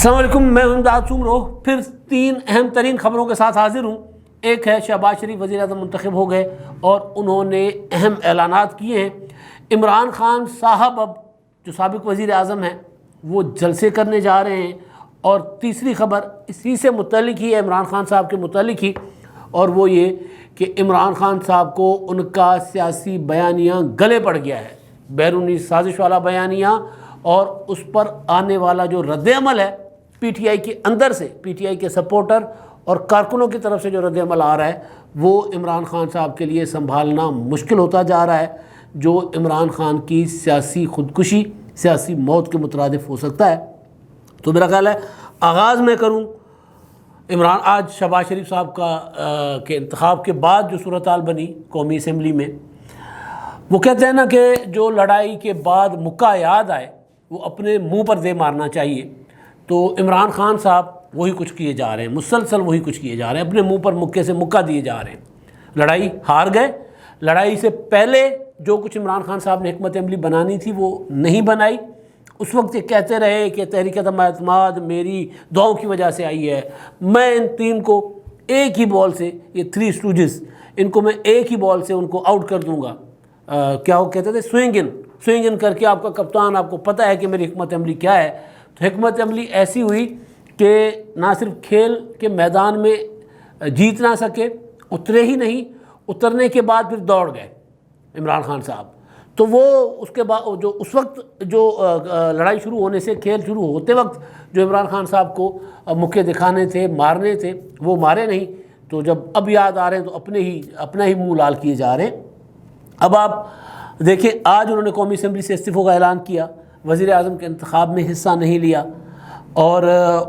السلام علیکم، میں امداد سومرو پھر 3 اہم ترین خبروں کے ساتھ حاضر ہوں۔ ایک ہے شہباز شریف وزیر اعظم منتخب ہو گئے اور انہوں نے اہم اعلانات کیے ہیں۔ عمران خان صاحب اب جو سابق وزیر اعظم ہیں وہ جلسے کرنے جا رہے ہیں، اور تیسری خبر اسی سے متعلق ہی ہے، عمران خان صاحب کے متعلق ہی، اور وہ یہ کہ عمران خان صاحب کو ان کا سیاسی بیانیہ گلے پڑ گیا ہے، بیرونی سازش والا بیانیہ، اور اس پر آنے والا جو رد عمل ہے پی ٹی آئی کے اندر سے، پی ٹی آئی کے سپورٹر اور کارکنوں کی طرف سے جو رد عمل آ رہا ہے وہ عمران خان صاحب کے لیے سنبھالنا مشکل ہوتا جا رہا ہے، جو عمران خان کی سیاسی خودکشی، سیاسی موت کے مترادف ہو سکتا ہے۔ تو میرا خیال ہے آغاز میں کروں آج شہباز شریف صاحب کے انتخاب کے بعد جو صورتحال بنی قومی اسمبلی میں، وہ کہتے ہیں نا کہ جو لڑائی کے بعد مکہ یاد آئے وہ اپنے منہ پر دے مارنا چاہیے۔ تو عمران خان صاحب وہی کچھ کیے جا رہے ہیں، مسلسل وہی کچھ کیے جا رہے ہیں، اپنے منہ پر مکے سے مکہ دیے جا رہے ہیں۔ لڑائی ہار گئے، لڑائی سے پہلے جو کچھ عمران خان صاحب نے حکمت عملی بنانی تھی وہ نہیں بنائی۔ اس وقت یہ کہتے رہے کہ تحریک عدم اعتماد میری دعاؤں کی وجہ سے آئی ہے، میں ان 3 کو ایک ہی بال سے، یہ 3 اسٹوجز، ان کو میں ایک ہی بال سے ان کو آؤٹ کر دوں گا۔ کیا وہ کہتے تھے، سوئنگ ان کر کے، آپ کا کپتان، آپ کو پتہ ہے کہ میری حکمت عملی کیا ہے۔ تو حکمت عملی ایسی ہوئی کہ نہ صرف کھیل کے میدان میں جیت نہ سکے، اترے ہی نہیں، اترنے کے بعد پھر دوڑ گئے عمران خان صاحب۔ تو وہ اس کے بعد جو اس وقت جو لڑائی شروع ہونے سے، کھیل شروع ہوتے وقت جو عمران خان صاحب کو مکے دکھانے تھے، مارنے تھے، وہ مارے نہیں۔ تو جب اب یاد آ رہے ہیں تو اپنا ہی منہ لال کیے جا رہے ہیں۔ اب آپ دیکھیں، آج انہوں نے قومی اسمبلی سے استعفوں کا اعلان کیا، وزیر اعظم کے انتخاب میں حصہ نہیں لیا، اور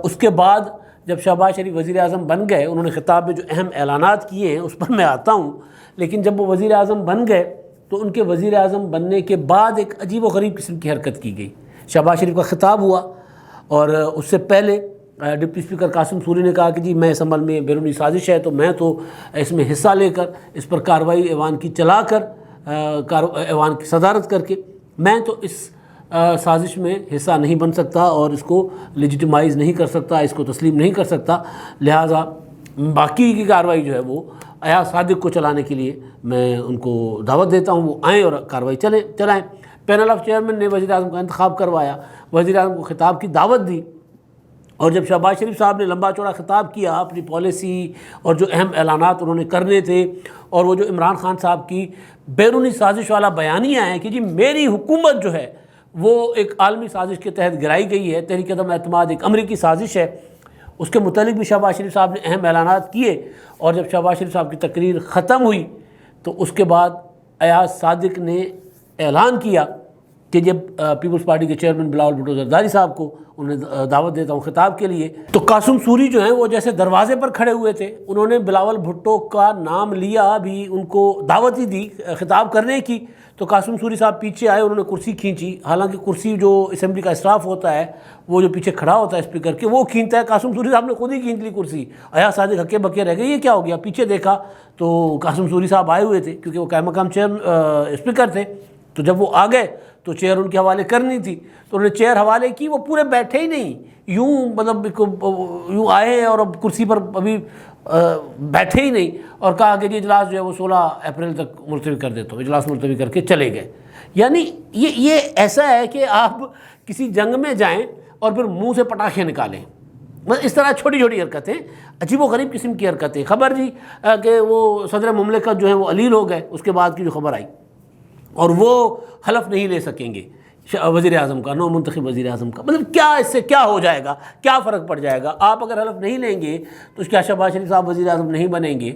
اس کے بعد جب شہباز شریف وزیر اعظم بن گئے، انہوں نے خطاب میں جو اہم اعلانات کیے ہیں اس پر میں آتا ہوں، لیکن جب وہ وزیر اعظم بن گئے تو ان کے وزیر اعظم بننے کے بعد ایک عجیب و غریب قسم کی حرکت کی گئی۔ شہباز شریف کا خطاب ہوا، اور اس سے پہلے ڈپٹی اسپیکر قاسم سوری نے کہا کہ جی میں اس عمل میں بیرونی سازش ہے، تو میں تو اس میں حصہ لے کر، اس پر کارروائی ایوان کی چلا کر، ایوان کی صدارت کر کے، میں تو اس سازش میں حصہ نہیں بن سکتا اور اس کو لیجیٹیمائز نہیں کر سکتا، اس کو تسلیم نہیں کر سکتا، لہٰذا باقی کی کارروائی جو ہے وہ ایاز صادق کو چلانے کے لیے میں ان کو دعوت دیتا ہوں، وہ آئیں اور کارروائی چلائیں۔ پینل آف چیئرمین نے وزیر اعظم کا انتخاب کروایا، وزیر اعظم کو خطاب کی دعوت دی، اور جب شہباز شریف صاحب نے لمبا چوڑا خطاب کیا، اپنی پالیسی اور جو اہم اعلانات انہوں نے کرنے تھے، اور وہ جو عمران خان صاحب کی بیرونی سازش والا بیانیہ ہے کہ جی میری حکومت جو ہے وہ ایک عالمی سازش کے تحت گرائی گئی ہے، تحریک عدم اعتماد ایک امریکی سازش ہے، اس کے متعلق بھی شہباز شریف صاحب نے اہم اعلانات کیے۔ اور جب شہباز شریف صاحب کی تقریر ختم ہوئی تو اس کے بعد ایاز صادق نے اعلان کیا کہ جب پیپلز پارٹی کے چیئرمین بلاول بھٹو زرداری صاحب کو انہیں دعوت دیتا ہوں خطاب کے لیے، تو قاسم سوری جو ہیں وہ جیسے دروازے پر کھڑے ہوئے تھے، انہوں نے بلاول بھٹو کا نام لیا بھی، ان کو دعوت ہی دی خطاب کرنے کی۔ تو قاسم سوری صاحب پیچھے آئے، انہوں نے کرسی کھینچی، حالانکہ کرسی جو اسمبلی کا اسٹاف ہوتا ہے وہ جو پیچھے کھڑا ہوتا ہے اسپیکر کے، وہ کھینچتا ہے، قاسم سوری صاحب نے خود ہی کھینچ لی کرسی۔ ایاز صادق ہکے بکے رہ گئے، یہ کیا ہو گیا؟ پیچھے دیکھا تو قاسم سوری صاحب آئے ہوئے تھے، کیونکہ وہ قائم مقام اسپیکر تھے۔ تو جب وہ آ گئے تو چیئر ان کے حوالے کرنی تھی، تو انہوں نے چیئر حوالے کی، وہ پورے بیٹھے ہی نہیں، یوں مطلب یوں آئے اور اب کرسی پر ابھی بیٹھے ہی نہیں، اور کہا کہ جی اجلاس جو ہے وہ 16 اپریل تک ملتوی کر دیتا ہوں، اجلاس ملتوی کر کے چلے گئے۔ یعنی یہ ایسا ہے کہ آپ کسی جنگ میں جائیں اور پھر منہ سے پٹاخے نکالیں، اس طرح چھوٹی چھوٹی حرکتیں، عجیب و غریب قسم کی حرکتیں۔ خبر جی کہ وہ صدر مملکت جو ہیں وہ علیل ہو گئے، اس کے بعد کی جو خبر آئی، اور وہ حلف نہیں لے سکیں گے وزیر اعظم کا، نو منتخب وزیر اعظم کا۔ مطلب کیا اس سے کیا ہو جائے گا، کیا فرق پڑ جائے گا؟ آپ اگر حلف نہیں لیں گے تو کیا شہباز شریف صاحب وزیر اعظم نہیں بنیں گے؟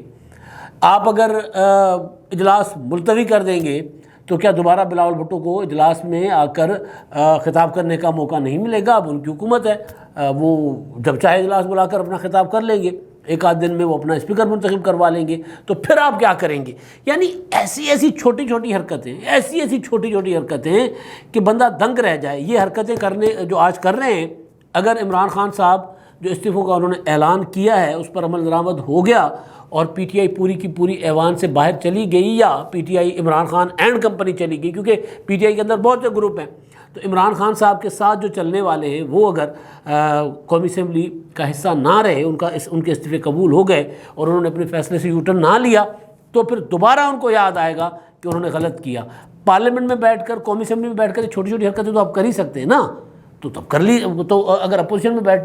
آپ اگر اجلاس ملتوی کر دیں گے تو کیا دوبارہ بلاول بھٹو کو اجلاس میں آ کر خطاب کرنے کا موقع نہیں ملے گا؟ اب ان کی حکومت ہے، وہ جب چاہے اجلاس بلا کر اپنا خطاب کر لیں گے، ایک آدھ دن میں وہ اپنا اسپیکر منتخب کروا لیں گے، تو پھر آپ کیا کریں گے؟ یعنی ایسی چھوٹی چھوٹی حرکتیں کہ بندہ دنگ رہ جائے۔ یہ حرکتیں کرنے جو آج کر رہے ہیں، اگر عمران خان صاحب جو استعفوں کا انہوں نے اعلان کیا ہے اس پر عمل درآمد ہو گیا اور پی ٹی آئی پوری کی پوری ایوان سے باہر چلی گئی یا P T I Imran Khan and company چلی گئی، کیونکہ پی ٹی آئی کے اندر بہت سے گروپ ہیں، تو عمران خان صاحب کے ساتھ جو چلنے والے ہیں وہ اگر قومی اسمبلی کا حصہ نہ رہے، ان کے استعفے قبول ہو گئے اور انہوں نے اپنے فیصلے سے یو ٹرن نہ لیا، تو پھر دوبارہ ان کو یاد آئے گا کہ انہوں نے غلط کیا۔ پارلیمنٹ میں بیٹھ کر، قومی اسمبلی میں بیٹھ کر چھوٹی چھوٹی حرکتیں تو آپ کر ہی سکتے ہیں نا، تو تب کر لی، تو اگر اپوزیشن میں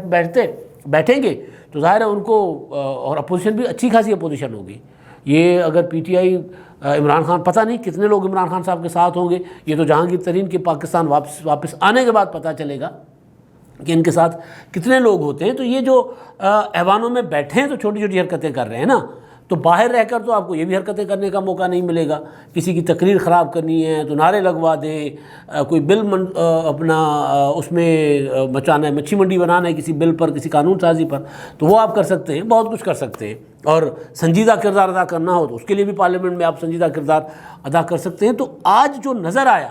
بیٹھیں گے تو ظاہر ہے ان کو، اور اپوزیشن بھی اچھی خاصی اپوزیشن ہوگی۔ یہ اگر P T I Imran Khan, پتہ نہیں کتنے لوگ عمران خان صاحب کے ساتھ ہوں گے، یہ تو جہانگیر ترین کے پاکستان واپس آنے کے بعد پتہ چلے گا کہ ان کے ساتھ کتنے لوگ ہوتے ہیں۔ تو یہ جو ایوانوں میں بیٹھے ہیں تو چھوٹی چھوٹی حرکتیں کر رہے ہیں نا، تو باہر رہ کر تو آپ کو یہ بھی حرکتیں کرنے کا موقع نہیں ملے گا۔ کسی کی تقریر خراب کرنی ہے تو نعرے لگوا دیں، کوئی بل اپنا اس میں مچانا ہے، مچھی منڈی بنانا ہے کسی بل پر، کسی قانون سازی پر، تو وہ آپ کر سکتے ہیں، بہت کچھ کر سکتے ہیں۔ اور سنجیدہ کردار ادا کرنا ہو تو اس کے لیے بھی پارلیمنٹ میں آپ سنجیدہ کردار ادا کر سکتے ہیں۔ تو آج جو نظر آیا،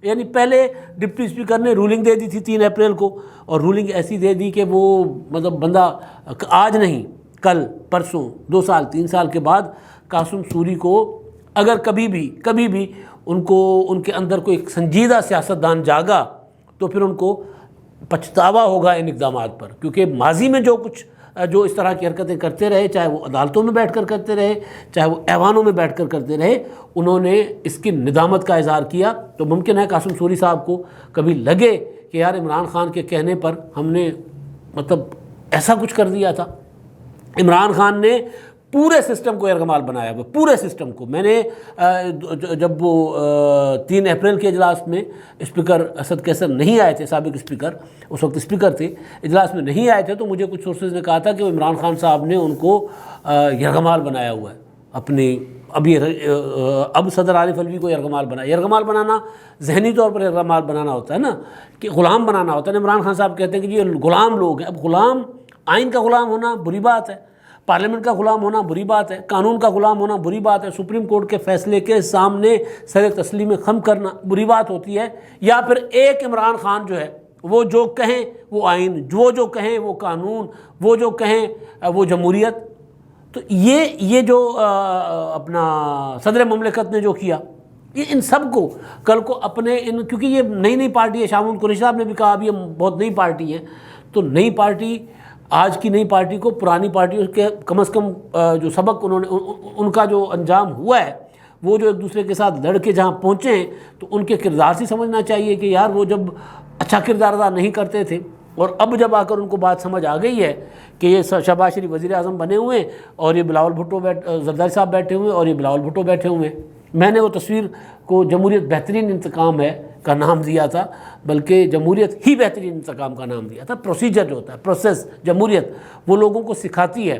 یعنی پہلے ڈپٹی اسپیکر نے رولنگ دے دی تھی 3 اپریل کو، اور رولنگ ایسی دے دی کہ وہ مطلب بندہ آج نہیں، کل، پرسوں، 2 سال 3 سال کے بعد قاسم سوری کو اگر کبھی بھی ان کے اندر کوئی سنجیدہ سیاستدان جاگا تو پھر ان کو پچھتاوا ہوگا ان اقدامات پر، کیونکہ ماضی میں جو اس طرح کی حرکتیں کرتے رہے، چاہے وہ عدالتوں میں بیٹھ کر کرتے رہے، چاہے وہ ایوانوں میں بیٹھ کر کرتے رہے، انہوں نے اس کی ندامت کا اظہار کیا۔ تو ممکن ہے قاسم سوری صاحب کو کبھی لگے کہ یار عمران خان کے کہنے پر ہم نے مطلب ایسا کچھ کر دیا تھا۔ عمران خان نے پورے سسٹم کو یرغمال بنایا ہوا، پورے سسٹم کو۔ میں نے جب وہ 3 اپریل کے اجلاس میں اسپیکر اسد کیسر نہیں آئے تھے، سابق اسپیکر، اس وقت اسپیکر تھے، اجلاس میں نہیں آئے تھے، تو مجھے کچھ سورسز نے کہا تھا کہ وہ عمران خان صاحب نے ان کو یرغمال بنایا ہوا ہے اپنے۔ اب صدر عارف الوی کو یرغمال بنایا۔ یرغمال بنانا ذہنی طور پر یرغمال بنانا ہوتا ہے نا، کہ غلام بنانا ہوتا ہے۔ عمران خان صاحب کہتے ہیں کہ یہ غلام لوگ ہیں۔ اب غلام، آئین کا غلام ہونا بری بات ہے، پارلیمنٹ کا غلام ہونا بری بات ہے، قانون کا غلام ہونا بری بات ہے، سپریم کورٹ کے فیصلے کے سامنے سر تسلیم خم کرنا بری بات ہوتی ہے، یا پھر ایک عمران خان جو ہے وہ جو کہیں وہ آئین، وہ جو کہیں وہ قانون، وہ جو کہیں وہ جمہوریت۔ تو یہ جو اپنا صدر مملکت نے جو کیا، یہ ان سب کو کل کو اپنے کیونکہ یہ نئی پارٹی ہے، شاہ قریشی صاحب نے بھی کہا ابھی ہم بہت نئی پارٹی ہیں، تو نئی پارٹی، آج کی نئی پارٹی کو پرانی پارٹیوں کے کم از کم جو سبق انہوں نے ان کا جو انجام ہوا ہے، وہ جو ایک دوسرے کے ساتھ لڑ کے جہاں پہنچے ہیں، تو ان کے کردار سے سمجھنا چاہیے کہ یار وہ جب اچھا کردار ادا نہیں کرتے تھے، اور اب جب آ کر ان کو بات سمجھ آ گئی ہے کہ یہ شہباز شریف وزیر اعظم بنے ہوئے ہیں اور یہ بلاول بھٹو زرداری صاحب بیٹھے ہوئے ہیں اور یہ بلاول بھٹو بیٹھے ہوئے ہیں۔ میں نے وہ تصویر کو جمہوریت بہترین انتقام ہے کا نام دیا تھا، بلکہ جمہوریت ہی بہترین انتقام کا نام دیا تھا۔ پروسیجر جو ہوتا ہے، پروسیس، جمہوریت وہ لوگوں کو سکھاتی ہے،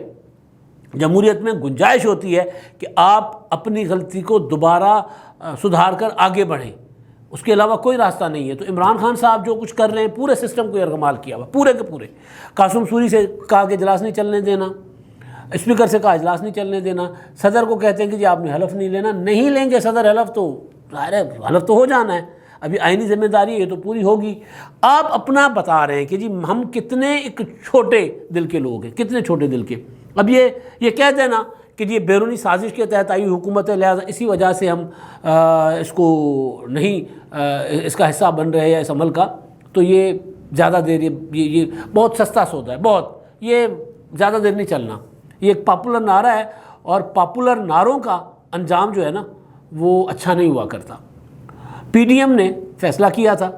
جمہوریت میں گنجائش ہوتی ہے کہ آپ اپنی غلطی کو دوبارہ سدھار کر آگے بڑھیں، اس کے علاوہ کوئی راستہ نہیں ہے۔ تو عمران خان صاحب جو کچھ کر رہے ہیں، پورے سسٹم کو یرغمال کیا ہوا، پورے کے پورے۔ قاسم سوری سے کہا کہ اجلاس نہیں چلنے دینا، اسپیکر سے کہا اجلاس نہیں چلنے دینا، صدر کو کہتے ہیں کہ جی آپ نے حلف نہیں لینا، نہیں لیں گے صدر حلف، تو ظاہر ہے حلف تو ہو جانا ہے، ابھی آئینی ذمہ داری ہے، یہ تو پوری ہوگی۔ آپ اپنا بتا رہے ہیں کہ جی ہم کتنے ایک چھوٹے دل کے لوگ ہیں، کتنے چھوٹے دل کے۔ اب یہ کہہ دینا کہ یہ بیرونی سازش کے تحت آئی حکومت ہے، لہٰذا اسی وجہ سے ہم اس کو نہیں اس کا حصہ بن رہے ہیں اس عمل کا، تو یہ زیادہ دیر یہ بہت سستا سودا ہے، بہت، یہ زیادہ دیر نہیں چلنا۔ یہ ایک پاپولر نعرہ ہے، اور پاپولر نعروں کا انجام جو ہے نا وہ اچھا نہیں ہوا کرتا۔ پی ڈی ایم نے فیصلہ کیا تھا،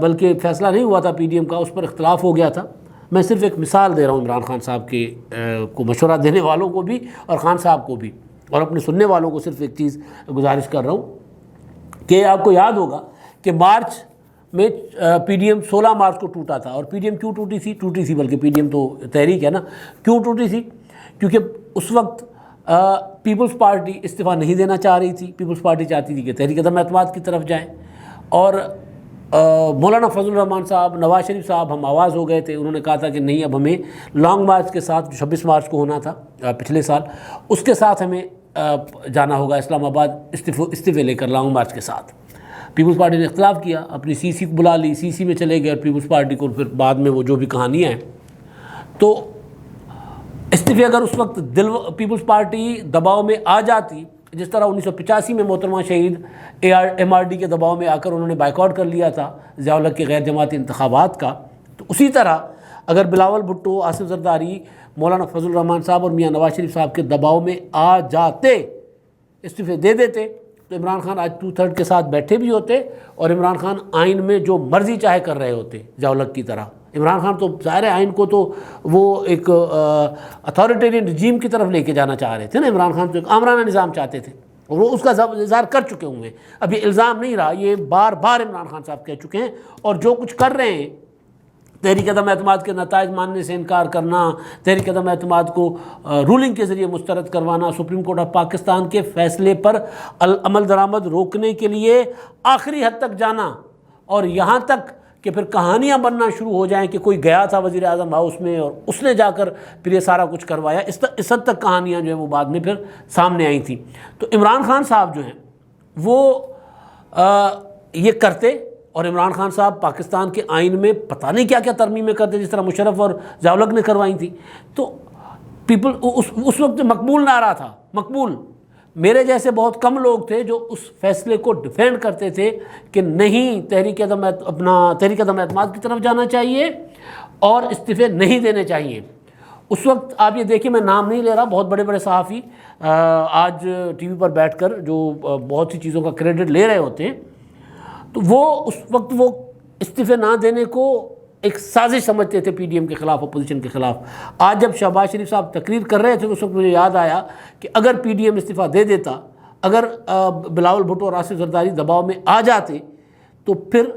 بلکہ فیصلہ نہیں ہوا تھا پی ڈی ایم کا، اس پر اختلاف ہو گیا تھا۔ میں صرف ایک مثال دے رہا ہوں عمران خان صاحب کے کو مشورہ دینے والوں کو بھی اور خان صاحب کو بھی، اور اپنے سننے والوں کو صرف ایک چیز گزارش کر رہا ہوں کہ آپ کو یاد ہوگا کہ مارچ میں پی ڈی ایم 16 مارچ کو ٹوٹا تھا، اور پی ڈی ایم کیوں ٹوٹی تھی بلکہ پی ڈی ایم تو تحریک ہے نا، کیوں ٹوٹی تھی؟ کیونکہ اس وقت پیپلز پارٹی استعفیٰ نہیں دینا چاہ رہی تھی، پیپلز پارٹی چاہتی تھی کہ تحریک عدم اعتماد کی طرف جائیں، اور مولانا فضل الرحمان صاحب، نواز شریف صاحب ہم آواز ہو گئے تھے، انہوں نے کہا تھا کہ نہیں، اب ہمیں لانگ مارچ کے ساتھ جو 26 مارچ کو ہونا تھا پچھلے سال، اس کے ساتھ ہمیں جانا ہوگا اسلام آباد استعفے لے کر لانگ مارچ کے ساتھ۔ پیپلز پارٹی نے اختلاف کیا، اپنی سی سی کو بلا لی، سی سی میں چلے گئے، اور پیپلز پارٹی کو پھر بعد میں وہ جو بھی کہانیاں ہیں۔ تو استعفے اگر اس وقت پیپلز پارٹی دباؤ میں آ جاتی، جس طرح 1985 میں محترمہ شہید MRD کے دباؤ میں آ کر انہوں نے بائیکاٹ کر لیا تھا ضیاء الحق کے غیر جماعتی انتخابات کا، تو اسی طرح اگر بلاول بھٹو، آصف زرداری، مولانا فضل الرحمان صاحب اور میاں نواز شریف صاحب کے دباؤ میں آ جاتے، استعفے دے دیتے، تو عمران خان آج 2/3 کے ساتھ بیٹھے بھی ہوتے، اور عمران خان آئین میں جو مرضی چاہے کر رہے ہوتے ضیاء الحق کی طرح۔ عمران خان تو ظاہر آئین کو تو وہ ایک اتھارٹیرین رجیم کی طرف لے کے جانا چاہ رہے تھے نا، عمران خان تو ایک آمرانہ نظام چاہتے تھے، اور وہ اس کا اظہار کر چکے ہوئے ہیں۔ اب یہ الزام نہیں رہا، یہ بار بار عمران خان صاحب کہہ چکے ہیں، اور جو کچھ کر رہے ہیں، تحریک عدم اعتماد کے نتائج ماننے سے انکار کرنا، تحریک عدم اعتماد کو رولنگ کے ذریعے مسترد کروانا، سپریم کورٹ آف پاکستان کے فیصلے پر عمل درآمد روکنے کے لیے آخری حد تک جانا، اور یہاں تک کہ پھر کہانیاں بننا شروع ہو جائیں کہ کوئی گیا تھا وزیر اعظم ہاؤس میں اور اس نے جا کر پھر یہ سارا کچھ کروایا، اس حد تک کہانیاں جو ہیں وہ بعد میں پھر سامنے آئی تھیں۔ تو عمران خان صاحب جو ہیں وہ یہ کرتے، اور عمران خان صاحب پاکستان کے آئین میں پتہ نہیں کیا کیا ترمیمیں کرتے، جس طرح مشرف اور ضیاء الحق نے کروائی تھیں۔ تو پیپل اس وقت مقبول نعرہ تھا، مقبول۔ میرے جیسے بہت کم لوگ تھے جو اس فیصلے کو ڈیفینڈ کرتے تھے کہ نہیں، تحریک عدم اعتماد کی طرف جانا چاہیے اور استعفے نہیں دینے چاہیے۔ اس وقت آپ یہ دیکھیں، میں نام نہیں لے رہا، بہت بڑے بڑے صحافی آج ٹی وی پر بیٹھ کر جو بہت سی چیزوں کا کریڈٹ لے رہے ہوتے ہیں، تو وہ اس وقت وہ استعفے نہ دینے کو ایک سازش سمجھتے تھے پی ڈی ایم کے خلاف، اپوزیشن کے خلاف۔ آج جب شہباز شریف صاحب تقریر کر رہے تھے تو اس وقت مجھے یاد آیا کہ اگر پی ڈی ایم استعفیٰ دے دیتا، اگر بلاول بھٹو اور آصف زرداری دباؤ میں آ جاتے، تو پھر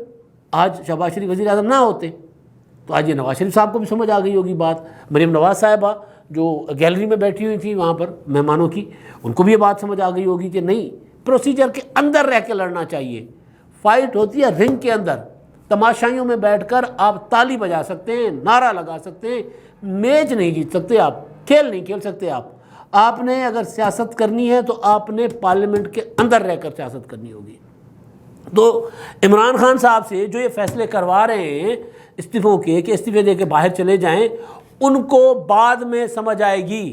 آج شہباز شریف وزیر اعظم نہ ہوتے۔ تو آج یہ نواز شریف صاحب کو بھی سمجھ آ گئی ہوگی بات، مریم نواز صاحبہ جو گیلری میں بیٹھی ہوئی تھی وہاں پر مہمانوں کی، ان کو بھی یہ بات سمجھ آ گئی ہوگی کہ نہیں، پروسیجر کے اندر رہ کے لڑنا چاہیے۔ فائٹ ہوتی ہے رنگ کے اندر، تماشائیوں میں بیٹھ کر آپ تالی بجا سکتے ہیں، نعرہ لگا سکتے ہیں، میچ نہیں جیت سکتے، آپ کھیل نہیں کھیل سکتے۔ آپ نے اگر سیاست کرنی ہے تو آپ نے پارلیمنٹ کے اندر رہ کر سیاست کرنی ہوگی۔ تو عمران خان صاحب سے جو یہ فیصلے کروا رہے ہیں استعفوں کے کہ استعفے دے کے باہر چلے جائیں، ان کو بعد میں سمجھ آئے گی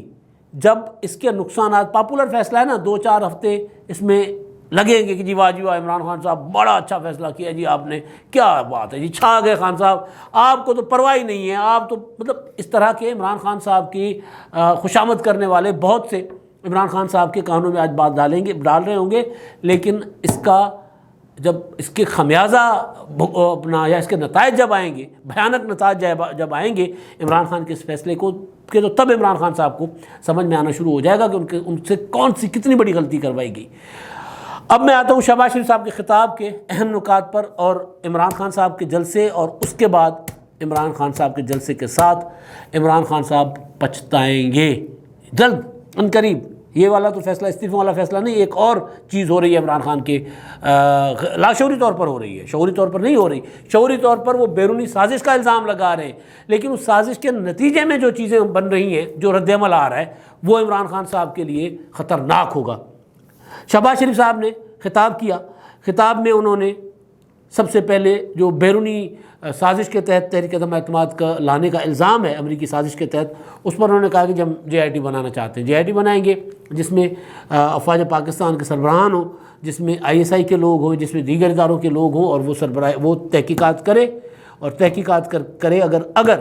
جب اس کے نقصانات، پاپولر فیصلہ ہے نا، 2-4 ہفتے اس میں لگیں گے کہ جی واہ جی واہ، عمران خان صاحب بڑا اچھا فیصلہ کیا جی آپ نے، کیا بات ہے جی، چھا گئے خان صاحب، آپ کو تو پرواہ ہی نہیں ہے، آپ تو مطلب اس طرح کے عمران خان صاحب کی خوشامد کرنے والے بہت سے عمران خان صاحب کے کانوں میں آج بات ڈال رہے ہوں گے۔ لیکن اس کا جب اس کے خمیازہ اپنا یا اس کے نتائج جب آئیں گے، بھیانک نتائج جب آئیں گے عمران خان کے اس فیصلے کو کہ، تو تب عمران خان صاحب کو سمجھ میں آنا شروع ہو جائے گا کہ ان سے کتنی بڑی غلطی کروائی گئی۔ اب میں آتا ہوں شہباز شریف صاحب کے خطاب کے اہم نکات پر، اور عمران خان صاحب کے جلسے، اور اس کے بعد عمران خان صاحب کے جلسے کے ساتھ عمران خان صاحب پچھتائیں گے جلد ان قریب۔ یہ والا تو فیصلہ، استعفوں والا فیصلہ نہیں، ایک اور چیز ہو رہی ہے عمران خان کے لاشعوری طور پر ہو رہی ہے، شعوری طور پر نہیں ہو رہی۔ شعوری طور پر وہ بیرونی سازش کا الزام لگا رہے ہیں، لیکن اس سازش کے نتیجے میں جو چیزیں بن رہی ہیں، جو رد عمل آ رہا ہے، وہ عمران خان صاحب کے لیے خطرناک ہوگا۔ شہباز شریف صاحب نے خطاب کیا، خطاب میں انہوں نے سب سے پہلے جو بیرونی سازش کے تحت تحریک عدم اعتماد کا لانے کا الزام ہے، امریکی سازش کے تحت، اس پر انہوں نے کہا کہ جب ہم JIT بنانا چاہتے ہیں، JIT بنائیں گے جس میں افواج پاکستان کے سربراہان ہوں، جس میں ISI کے لوگ ہوں، جس میں دیگر اداروں کے لوگ ہوں، اور وہ تحقیقات کرے، اور تحقیقات کرے اگر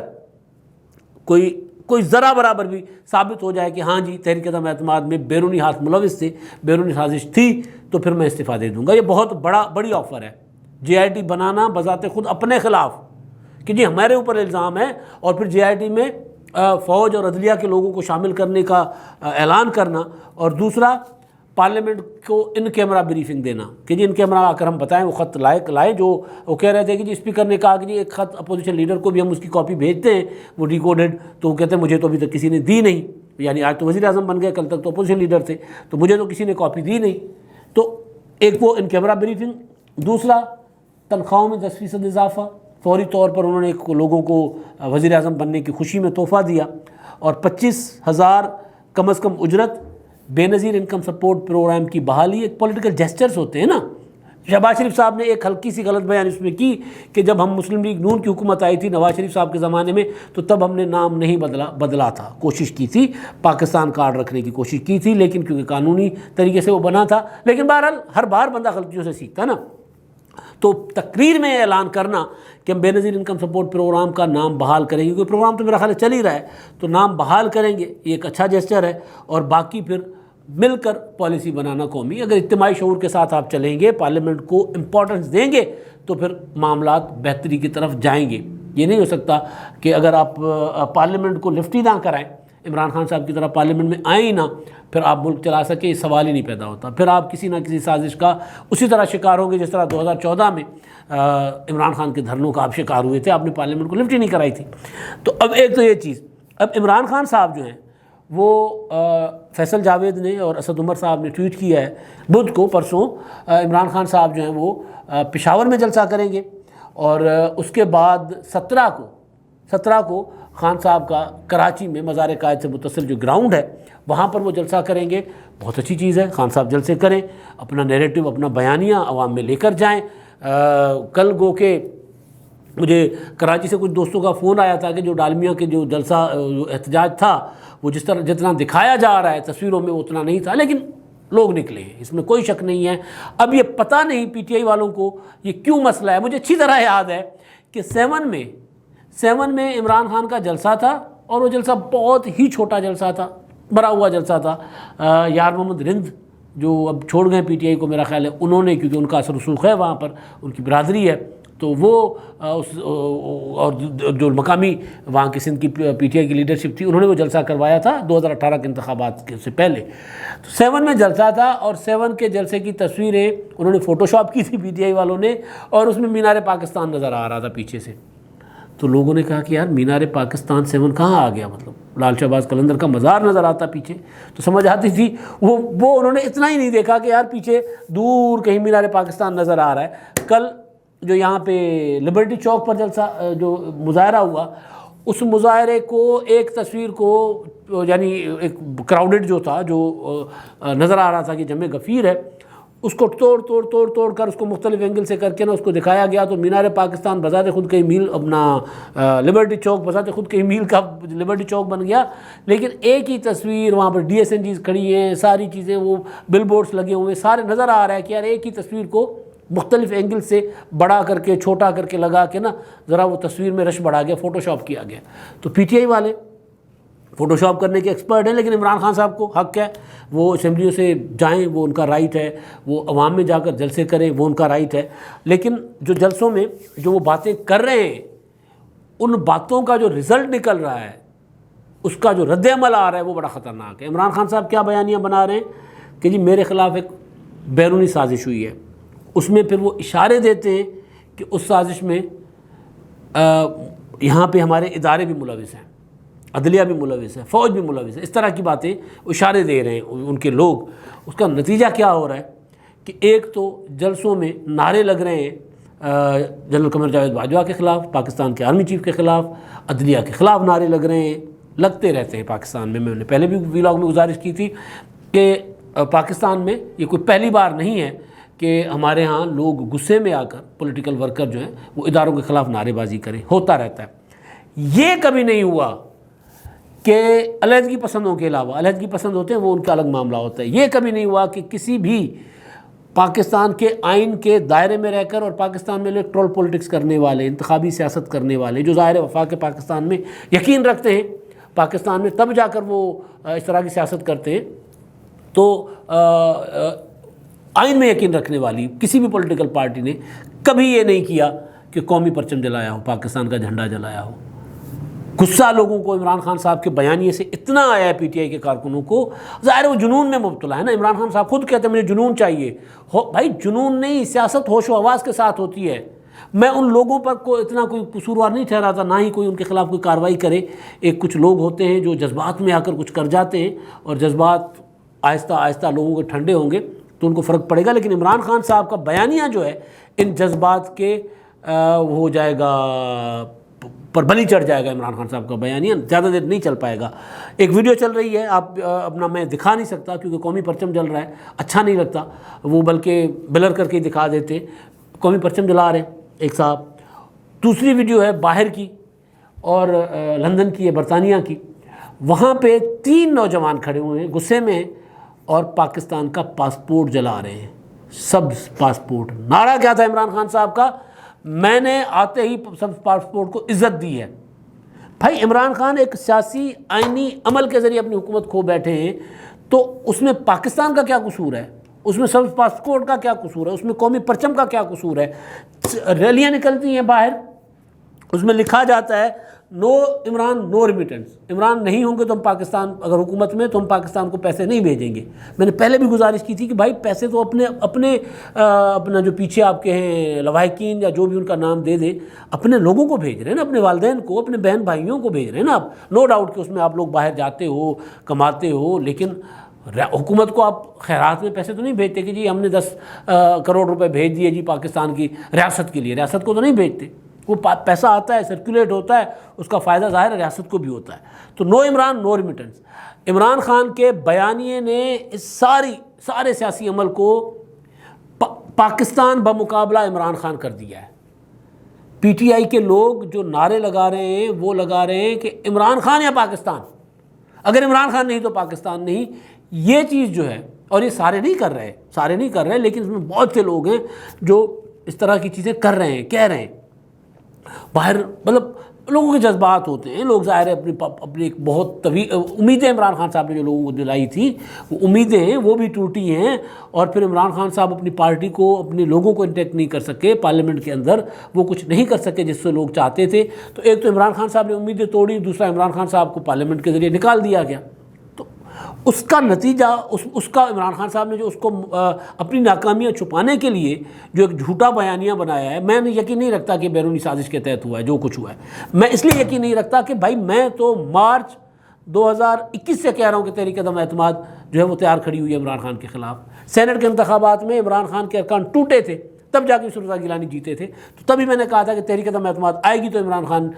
کوئی ذرا برابر بھی ثابت ہو جائے کہ ہاں جی تحریک عدم اعتماد میں بیرونی ہاتھ ملوث تھے، بیرونی سازش تھی، تو پھر میں استعفیٰ دے دوں گا۔ یہ بہت بڑی آفر ہے، JIT بنانا بذات خود اپنے خلاف کہ جی ہمارے اوپر الزام ہے، اور پھر JIT میں فوج اور عدلیہ کے لوگوں کو شامل کرنے کا اعلان کرنا، اور دوسرا پارلیمنٹ کو ان کیمرہ بریفنگ دینا کہ جی ان کیمرہ آ کر ہم بتائیں، وہ خط لائے جو وہ کہہ رہے تھے کہ جی اسپیکر نے کہا کہ جی ایک خط اپوزیشن لیڈر کو بھی ہم اس کی کاپی بھیجتے ہیں، وہ ڈیکوڈڈ، تو وہ کہتے ہیں مجھے تو ابھی تک کسی نے دی نہیں، یعنی آج تو وزیر اعظم بن گئے، کل تک تو اپوزیشن لیڈر تھے، تو مجھے تو کسی نے کاپی دی نہیں۔ تو ایک وہ ان کیمرہ بریفنگ، دوسرا تنخواہوں میں 10% اضافہ، فوری طور پر انہوں نے لوگوں کو وزیر اعظم بننے کی خوشی میں تحفہ دیا، اور 25,000 کم از کم اجرت، بے نظیر انکم سپورٹ پروگرام کی بحالی۔ ایک پولیٹیکل جیسچرز ہوتے ہیں نا، شہباز شریف صاحب نے ایک ہلکی سی غلط بیان اس میں کی کہ جب ہم مسلم لیگ نون کی حکومت آئی تھی نواز شریف صاحب کے زمانے میں تو تب ہم نے نام نہیں بدلا تھا، کوشش کی تھی پاکستان کارڈ رکھنے کی کوشش کی تھی، لیکن کیونکہ قانونی طریقے سے وہ بنا تھا، لیکن بہرحال ہر بار بندہ غلطیوں سے سیکھتا نا۔ تو تقریر میں اعلان کرنا کہ ہم بے نظیر انکم سپورٹ پروگرام کا نام بحال کریں گے، کوئی پروگرام تو میرا خیال ہے چل ہی رہا ہے، تو نام بحال کریں گے، یہ ایک اچھا جیسچر ہے، اور باقی پھر مل کر پالیسی بنانا قومی، اگر اجتماعی شعور کے ساتھ آپ چلیں گے، پارلیمنٹ کو امپورٹنس دیں گے تو پھر معاملات بہتری کی طرف جائیں گے۔ یہ نہیں ہو سکتا کہ اگر آپ پارلیمنٹ کو لفٹ ہی نہ کرائیں، عمران خان صاحب کی طرح پارلیمنٹ میں آئیں ہی نہ، پھر آپ ملک چلا سکے، یہ سوال ہی نہیں پیدا ہوتا، پھر آپ کسی نہ کسی سازش کا اسی طرح شکار ہوں گے جس طرح 2014 میں عمران خان کے دھرنوں کا آپ شکار ہوئے تھے، آپ نے پارلیمنٹ کو لفٹ ہی نہیں کرائی تھی۔ تو اب ایک تو یہ چیز، اب عمران خان صاحب جو ہیں وہ فیصل جاوید نے اور اسد عمر صاحب نے ٹویٹ کیا ہے بدھ کو، پرسوں عمران خان صاحب جو ہیں وہ پشاور میں جلسہ کریں گے، اور اس کے بعد 17 کو خان صاحب کا کراچی میں مزار قائد سے متصل جو گراؤنڈ ہے وہاں پر وہ جلسہ کریں گے۔ بہت اچھی چیز ہے، خان صاحب جلسے کریں، اپنا نیریٹو، اپنا بیانیہ عوام میں لے کر جائیں۔ کل گو کہ مجھے کراچی سے کچھ دوستوں کا فون آیا تھا کہ جو ڈالمیا کے جو جلسہ احتجاج تھا وہ جتنا دکھایا جا رہا ہے تصویروں میں اتنا نہیں تھا، لیکن لوگ نکلے ہیں، اس میں کوئی شک نہیں ہے۔ اب یہ پتہ نہیں پی ٹی آئی والوں کو یہ کیوں مسئلہ ہے۔ مجھے اچھی طرح یاد ہے کہ 7 میں عمران خان کا جلسہ تھا، اور وہ جلسہ بہت ہی چھوٹا جلسہ تھا، بھرا ہوا جلسہ تھا۔ یار محمد رند جو اب چھوڑ گئے پی ٹی آئی کو، میرا خیال ہے انہوں نے، کیونکہ ان کا اثر رسوخ ہے وہاں پر، ان کی برادری ہے، تو وہ اور جو مقامی وہاں کی سندھ کی پی ٹی آئی کی لیڈرشپ تھی، انہوں نے وہ جلسہ کروایا تھا 2018 کے انتخابات سے پہلے۔ تو 7 میں جلسہ تھا، اور 7 کے جلسے کی تصویریں انہوں نے فوٹو شاپ کی تھی پی ٹی آئی والوں نے، اور اس میں مینار پاکستان نظر آ رہا تھا پیچھے سے۔ تو لوگوں نے کہا کہ یار مینار پاکستان 7 کہاں آ گیا، مطلب لال شہباز قلندر کا مزار نظر آتا پیچھے، تو سمجھ آتی تھی وہ انہوں نے اتنا ہی نہیں دیکھا کہ یار پیچھے دور کہیں مینار پاکستان نظر آ رہا ہے۔ کل جو یہاں پہ لبرٹی چوک پر جلسہ جو مظاہرہ ہوا، اس مظاہرے کو ایک تصویر کو، یعنی ایک کراؤڈڈ جو تھا، جو نظر آ رہا تھا کہ جمع غفیر ہے، اس کو توڑ کر اس کو مختلف اینگل سے کر کے نا اس کو دکھایا گیا، تو مینار پاکستان بذات خود کئی میل، اپنا لبرٹی چوک بذات خود کئی میل کا لبرٹی چوک بن گیا۔ لیکن ایک ہی تصویر، وہاں پر ڈی ایس این جیز کھڑی ہیں، ساری چیزیں، وہ بل بورڈز لگے ہوئے، سارے نظر آ رہا ہے کہ یار ایک ہی تصویر کو مختلف اینگل سے بڑا کر کے چھوٹا کر کے لگا کے نا ذرا وہ تصویر میں رش بڑھا گیا، فوٹو شاپ کیا گیا۔ تو پی ٹی آئی والے فوٹو شاپ کرنے کے ایکسپرٹ ہیں، لیکن عمران خان صاحب کو حق ہے، وہ اسمبلیوں سے جائیں، وہ ان کا رائٹ ہے، وہ عوام میں جا کر جلسے کریں، وہ ان کا رائٹ ہے، لیکن جو جلسوں میں جو وہ باتیں کر رہے ہیں، ان باتوں کا جو رزلٹ نکل رہا ہے، اس کا جو رد عمل آ رہا ہے، وہ بڑا خطرناک ہے۔ عمران خان صاحب کیا بیانیاں بنا رہے ہیں کہ جی میرے خلاف ایک بیرونی سازش ہوئی ہے، اس میں پھر وہ اشارے دیتے ہیں کہ اس سازش میں یہاں پہ ہمارے ادارے بھی ملوث ہیں، عدلیہ بھی ملوث ہے، فوج بھی ملوث ہے، اس طرح کی باتیں اشارے دے رہے ہیں ان کے لوگ۔ اس کا نتیجہ کیا ہو رہا ہے کہ ایک تو جلسوں میں نعرے لگ رہے ہیں جنرل قمر جاوید باجوہ کے خلاف، پاکستان کے آرمی چیف کے خلاف، عدلیہ کے خلاف نعرے لگ رہے ہیں، لگتے رہتے ہیں پاکستان میں۔ میں نے پہلے بھی ویلاگ میں گزارش کی تھی کہ پاکستان میں یہ کوئی پہلی بار نہیں ہے کہ ہمارے ہاں لوگ غصے میں آ کر پولیٹیکل ورکر جو ہیں وہ اداروں کے خلاف نعرے بازی کریں، ہوتا رہتا ہے۔ یہ کبھی نہیں ہوا کہ علیحدگی پسندوں کے علاوہ، علیحدگی پسند ہوتے ہیں وہ ان کا الگ معاملہ ہوتا ہے، یہ کبھی نہیں ہوا کہ کسی بھی پاکستان کے آئین کے دائرے میں رہ کر اور پاکستان میں الیکٹرل پولیٹکس کرنے والے، انتخابی سیاست کرنے والے، جو ظاہر وفاق پاکستان میں یقین رکھتے ہیں، پاکستان میں تب جا کر وہ اس طرح کی سیاست کرتے ہیں، تو آئین میں یقین رکھنے والی کسی بھی پولیٹیکل پارٹی نے کبھی یہ نہیں کیا کہ قومی پرچم جلایا ہو، پاکستان کا جھنڈا جلایا ہو۔ غصہ لوگوں کو عمران خان صاحب کے بیانیے سے اتنا آیا ہے پی ٹی آئی کے کارکنوں کو، ظاہر وہ جنون میں مبتلا ہے نا۔ عمران خان صاحب خود کہتے ہیں مجھے جنون چاہیے، بھائی جنون نہیں، سیاست ہوش و حواس کے ساتھ ہوتی ہے۔ میں ان لوگوں پر اتنا کوئی قصوروار نہیں ٹھہراتا، نہ ہی کوئی ان کے خلاف کوئی کارروائی کرے۔ ایک کچھ لوگ ہوتے ہیں جو جذبات میں آ کر کچھ کر جاتے ہیں، اور جذبات آہستہ آہستہ لوگوں کے ٹھنڈے ہوں گے تو ان کو فرق پڑے گا، لیکن عمران خان صاحب کا بیانیہ جو ہے ان جذبات کے وہ ہو جائے گا پر بلی چڑھ جائے گا عمران خان صاحب کا بیانیہ، زیادہ دیر نہیں چل پائے گا۔ ایک ویڈیو چل رہی ہے، آپ اپنا میں دکھا نہیں سکتا کیونکہ قومی پرچم جل رہا ہے، اچھا نہیں لگتا وہ، بلکہ بلر کر کے دکھا دیتے۔ قومی پرچم جلا رہے ہیں ایک صاحب۔ دوسری ویڈیو ہے باہر کی، اور لندن کی ہے، برطانیہ کی، وہاں پہ 3 نوجوان کھڑے ہوئے ہیں، غصے میں ہیں، اور پاکستان کا پاسپورٹ جلا رہے ہیں، سبز پاسپورٹ۔ نعرہ کیا تھا عمران خان صاحب کا؟ میں نے آتے ہی سبز پاسپورٹ کو عزت دی ہے۔ بھائی عمران خان ایک سیاسی آئینی عمل کے ذریعے اپنی حکومت کھو بیٹھے ہیں، تو اس میں پاکستان کا کیا قصور ہے؟ اس میں سبز پاسپورٹ کا کیا قصور ہے؟ اس میں قومی پرچم کا کیا قصور ہے؟ ریلیاں نکلتی ہیں باہر، اس میں لکھا جاتا ہے نو عمران نو ریمیٹنس، عمران نہیں ہوں گے تو ہم پاکستان، اگر حکومت میں، تو ہم پاکستان کو پیسے نہیں بھیجیں گے۔ میں نے پہلے بھی گزارش کی تھی کہ بھائی پیسے تو اپنا جو پیچھے آپ کے ہیں لواحقین یا جو بھی ان کا نام دے دیں، اپنے لوگوں کو بھیج رہے ہیں نا، اپنے والدین کو، اپنے بہن بھائیوں کو بھیج رہے ہیں نا آپ۔ نو ڈاؤٹ کہ اس میں آپ لوگ باہر جاتے ہو، کماتے ہو، لیکن حکومت کو آپ خیرات میں پیسے تو نہیں بھیجتے کہ جی ہم نے 10 کروڑ روپے بھیج دیے جی پاکستان کی ریاست کے لیے، ریاست کو تو نہیں بھیجتے۔ وہ پیسہ آتا ہے، سرکولیٹ ہوتا ہے، اس کا فائدہ ظاہر ہے ریاست کو بھی ہوتا ہے۔ تو نو عمران نو ریمیٹنس۔ عمران خان کے بیانیے نے اس سارے سیاسی عمل کو پاکستان بمقابلہ عمران خان کر دیا ہے۔ پی ٹی آئی کے لوگ جو نعرے لگا رہے ہیں وہ لگا رہے ہیں کہ عمران خان یا پاکستان، اگر عمران خان نہیں تو پاکستان نہیں۔ یہ چیز جو ہے، اور یہ سارے نہیں کر رہے لیکن اس میں بہت سے لوگ ہیں جو اس طرح کی چیزیں کر رہے ہیں، کہہ رہے ہیں باہر، مطلب لوگوں کے جذبات ہوتے ہیں، لوگ ظاہر ہے اپنی ایک بہت طویل امیدیں عمران خان صاحب نے جو لوگوں کو دلائی تھی، وہ امیدیں ہیں وہ بھی ٹوٹی ہیں، اور پھر عمران خان صاحب اپنی پارٹی کو، اپنے لوگوں کو انٹیکٹ نہیں کر سکے، پارلیمنٹ کے اندر وہ کچھ نہیں کر سکے جس سے لوگ چاہتے تھے۔ تو ایک تو عمران خان صاحب نے امیدیں توڑی، دوسرا عمران خان صاحب کو پارلیمنٹ کے ذریعے نکال دیا گیا۔ تو اس کا نتیجہ، اس کا عمران خان صاحب نے جو اس کو اپنی ناکامیاں چھپانے کے لیے جو ایک جھوٹا بیانیہ بنایا ہے، میں یقین نہیں رکھتا کہ بیرونی سازش کے تحت ہوا ہے جو کچھ ہوا ہے۔ میں اس لیے یقین نہیں رکھتا کہ بھائی میں تو مارچ 2021 سے کہہ رہا ہوں کہ تحریک عدم اعتماد جو ہے وہ تیار کھڑی ہوئی ہے عمران خان کے خلاف۔ سینٹ کے انتخابات میں عمران خان کے ارکان ٹوٹے تھے، تب جا کے یوسف رضا گیلانی جیتے تھے، تو تبھی میں نے کہا تھا کہ تحریک عدم اعتماد آئے گی تو عمران خان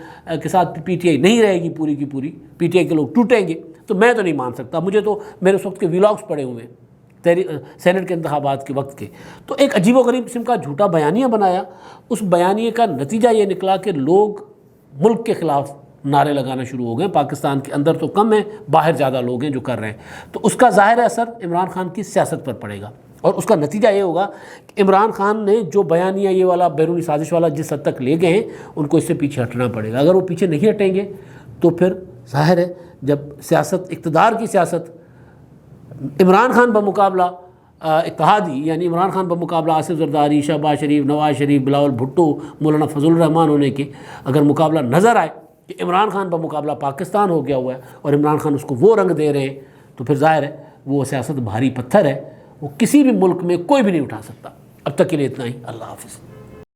کے ساتھ پی ٹی آئی نہیں رہے گی، پوری کی پوری پی ٹی آئی کے لوگ ٹوٹیں گے۔ تو میں تو نہیں مان سکتا، مجھے تو میرے اس وقت کے ویلاگس پڑے ہوئے ہیں سینٹ کے انتخابات کے وقت کے۔ تو ایک عجیب و غریب قسم کا جھوٹا بیانیہ بنایا، اس بیانیے کا نتیجہ یہ نکلا کہ لوگ ملک کے خلاف نعرے لگانا شروع ہو گئے۔ پاکستان کے اندر تو کم ہیں، باہر زیادہ لوگ ہیں جو کر رہے ہیں۔ تو اس کا ظاہر اثر عمران خان کی سیاست پر پڑے گا، اور اس کا نتیجہ یہ ہوگا کہ عمران خان نے جو بیانیہ یہ والا بیرونی سازش والا جس حد تک لے گئے ہیں، ان کو اس سے پیچھے ہٹنا پڑے گا۔ اگر وہ پیچھے نہیں ہٹیں گے تو پھر ظاہر ہے جب سیاست، اقتدار کی سیاست، عمران خان بمقابلہ اتحادی، یعنی عمران خان بمقابلہ آصف زرداری، شہباز شریف، نواز شریف، بلاول بھٹو، مولانا فضل الرحمان ہونے کے اگر مقابلہ نظر آئے کہ عمران خان بمقابلہ پاکستان ہو گیا ہوا ہے اور عمران خان اس کو وہ رنگ دے رہے ہیں، تو پھر ظاہر ہے وہ سیاست بھاری پتھر ہے، وہ کسی بھی ملک میں کوئی بھی نہیں اٹھا سکتا۔ اب تک کے لیے اتنا ہی، اللہ حافظ۔